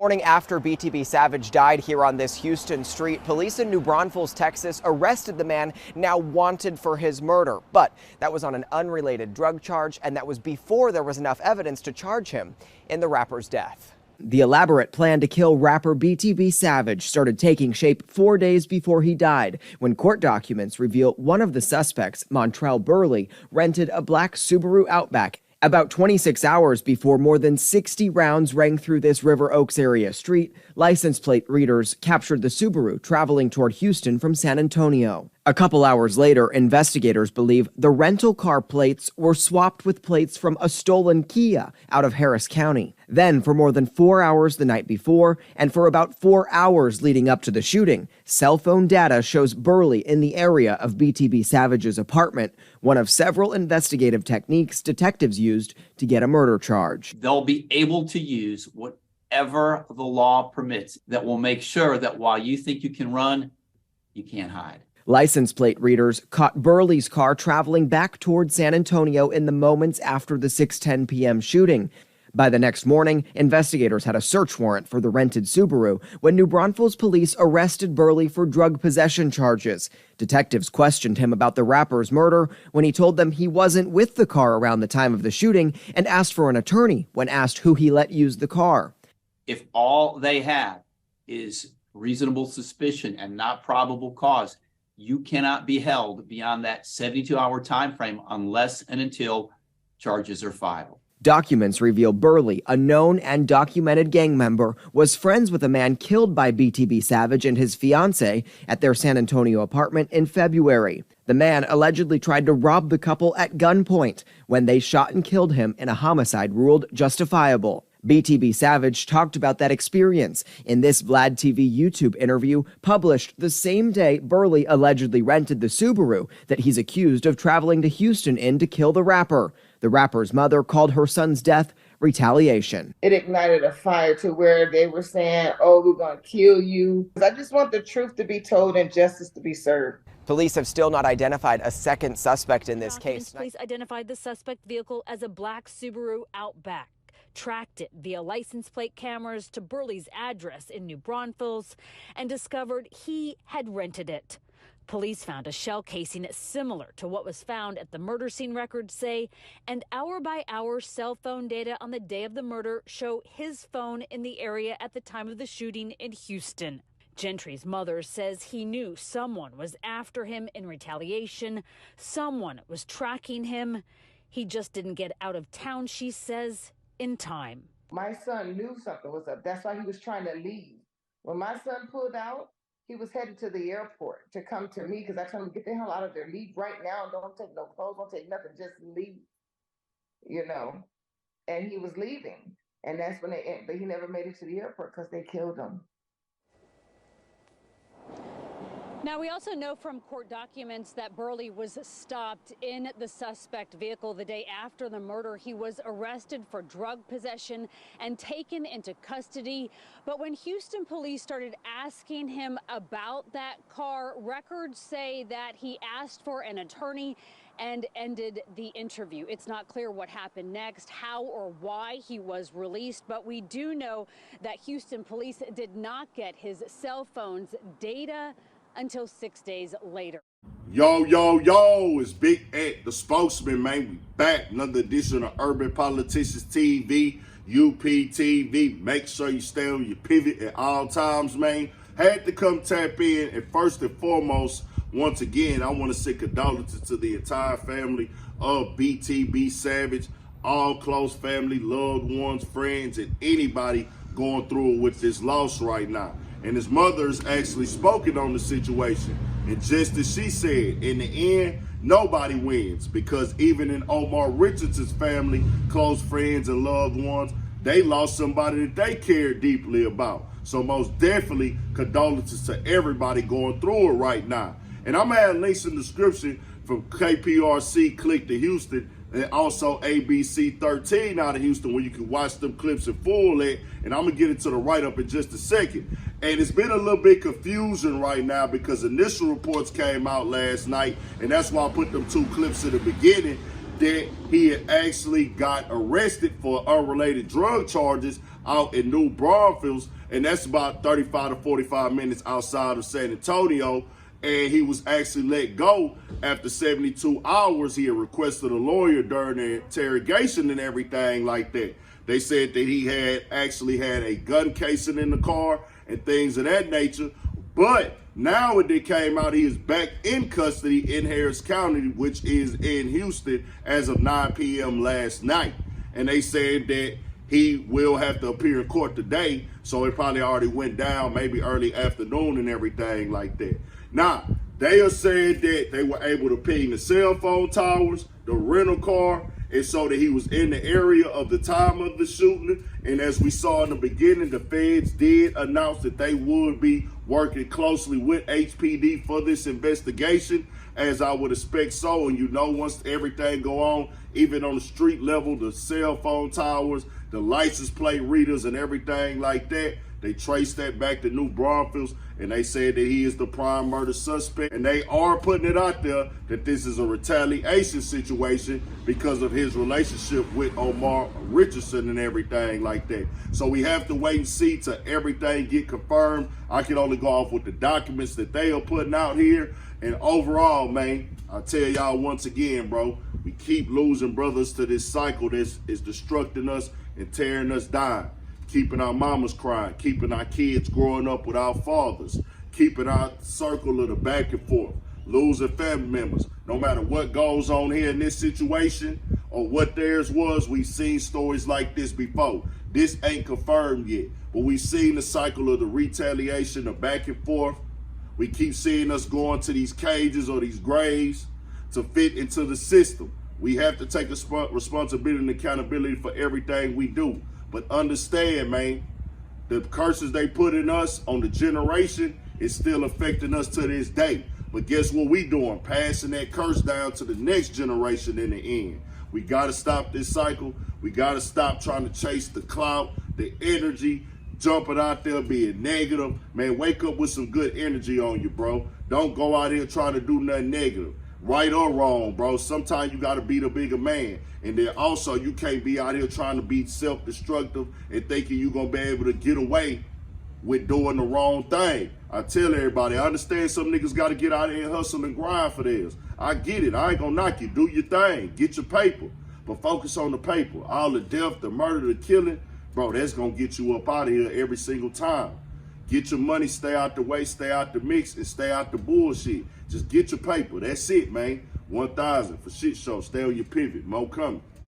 Morning after BTB Savage died here on this Houston street, police in New Braunfels, Texas arrested the man now wanted for his murder. But that was on an unrelated drug charge, and that was before there was enough evidence to charge him in the rapper's death. The elaborate plan to kill rapper BTB Savage started taking shape 4 days before he died, when court documents reveal one of the suspects, Montrel Burley, rented a black Subaru Outback about 26 hours before more than 60 rounds rang through this River Oaks area street. License plate readers captured the Subaru traveling toward Houston from San Antonio. A couple hours later, investigators believe the rental car plates were swapped with plates from a stolen Kia out of Harris County. Then, for more than 4 hours the night before, and for about 4 hours leading up to the shooting, cell phone data shows Burley in the area of BTB Savage's apartment, one of several investigative techniques detectives used to get a murder charge. They'll be able to use whatever the law permits that will make sure that while you think you can run, you can't hide. License plate readers caught Burley's car traveling back toward San Antonio in the moments after the 6:10 p.m. shooting. By the next morning, investigators had a search warrant for the rented Subaru when New Braunfels police arrested Burley for drug possession charges. Detectives questioned him about the rapper's murder when he told them he wasn't with the car around the time of the shooting and asked for an attorney when asked who he let use the car. If all they have is reasonable suspicion and not probable cause, you cannot be held beyond that 72-hour time frame unless and until charges are filed. Documents reveal Burley, a known and documented gang member, was friends with a man killed by BTB Savage and his fiancée at their San Antonio apartment in February. The man allegedly tried to rob the couple at gunpoint when they shot and killed him in a homicide ruled justifiable. BTB Savage talked about that experience in this Vlad TV YouTube interview published the same day Burley allegedly rented the Subaru that he's accused of traveling to Houston in to kill the rapper. The rapper's mother called her son's death retaliation. It ignited a fire to where they were saying, oh, we're going to kill you. I just want the truth to be told and justice to be served. Police have still not identified a second suspect in this case. Police identified the suspect vehicle as a black Subaru Outback, tracked it via license plate cameras to Burley's address in New Braunfels, and discovered he had rented it. Police found a shell casing similar to what was found at the murder scene, records say, and hour-by-hour cell phone data on the day of the murder show his phone in the area at the time of the shooting in Houston. Gentry's mother says he knew someone was after him in retaliation, someone was tracking him. He just didn't get out of town, she says, in time. My son knew something was up. That's why he was trying to leave. When my son pulled out, he was headed to the airport to come to me because I told him, get the hell out of there. Leave right now. Don't take no clothes. Don't take nothing. Just leave, you know. And he was leaving. And that's when but he never made it to the airport because they killed him. Now, we also know from court documents that Burley was stopped in the suspect vehicle the day after the murder. He was arrested for drug possession and taken into custody. But when Houston police started asking him about that car, records say that he asked for an attorney and ended the interview. It's not clear what happened next, how or why he was released, but we do know that Houston police did not get his cell phone's data until 6 days later. Yo, it's Big Ed, the spokesman, man. We back. Another edition of Urban Politicians TV, UPTV. Make sure you stay on your pivot at all times, man. Had to come tap in. And first and foremost, once again, I want to say condolences to the entire family of BTB Savage, all close family, loved ones, friends, and anybody going through it with this loss right now. And his mother's actually spoken on the situation. And just as she said, in the end, nobody wins, because even in Omar Richardson's family, close friends and loved ones, they lost somebody that they cared deeply about. So most definitely condolences to everybody going through it right now. And I'm gonna add links in the description from KPRC Click to Houston, and also ABC 13 out of Houston, where you can watch them clips in full at. And I'm gonna get into the write-up in just a second. And it's been a little bit confusion right now because initial reports came out last night, and that's why I put them two clips in the beginning. that he had actually got arrested for unrelated drug charges out in New Braunfels, and that's about 35 to 45 minutes outside of San Antonio. And he was actually let go after 72 hours. He had requested a lawyer during the interrogation and everything like that. They said that he had actually had a gun casing in the car and things of that nature. But now it came out he is back in custody in Harris County, which is in Houston, as of 9 p.m. last night. And they said that he will have to appear in court today. So it probably already went down maybe early afternoon and everything like that. Now, they are saying that they were able to ping the cell phone towers, the rental car, and so that he was in the area of the time of the shooting. And as we saw in the beginning, the feds did announce that they would be working closely with HPD for this investigation, as I would expect so. And you know, once everything go on, even on the street level, the cell phone towers, the license plate readers and everything like that, they traced that back to New Braunfels, and they said that he is the prime murder suspect. And they are putting it out there that this is a retaliation situation because of his relationship with Omar Richardson and everything like that. So we have to wait and see till everything get confirmed. I can only go off with the documents that they are putting out here. And overall, man, I tell y'all once again, bro, we keep losing brothers to this cycle that is destructing us and tearing us down. Keeping our mamas crying, keeping our kids growing up without fathers, keeping our circle of the back and forth, losing family members. No matter what goes on here in this situation or what theirs was, we've seen stories like this before. This ain't confirmed yet, but we've seen the cycle of the retaliation, the back and forth. We keep seeing us going to these cages or these graves to fit into the system. We have to take responsibility and accountability for everything we do. But understand, man, the curses they put in us on the generation is still affecting us to this day. But guess what we doing? Passing that curse down to the next generation in the end. We got to stop this cycle. We got to stop trying to chase the clout, the energy, jumping out there being negative. Man, wake up with some good energy on you, bro. Don't go out here trying to do nothing negative. Right or wrong, bro. Sometimes you got to be the bigger man. And then also, you can't be out here trying to be self-destructive and thinking you're going to be able to get away with doing the wrong thing. I tell everybody, I understand some niggas got to get out here and hustle and grind for theirs. I get it. I ain't going to knock you. Do your thing. Get your paper. But focus on the paper. All the death, the murder, the killing, bro, that's going to get you up out of here every single time. Get your money, stay out the way, stay out the mix, and stay out the bullshit. Just get your paper. That's it, man. 1,000 for shit show. Stay on your pivot. More coming.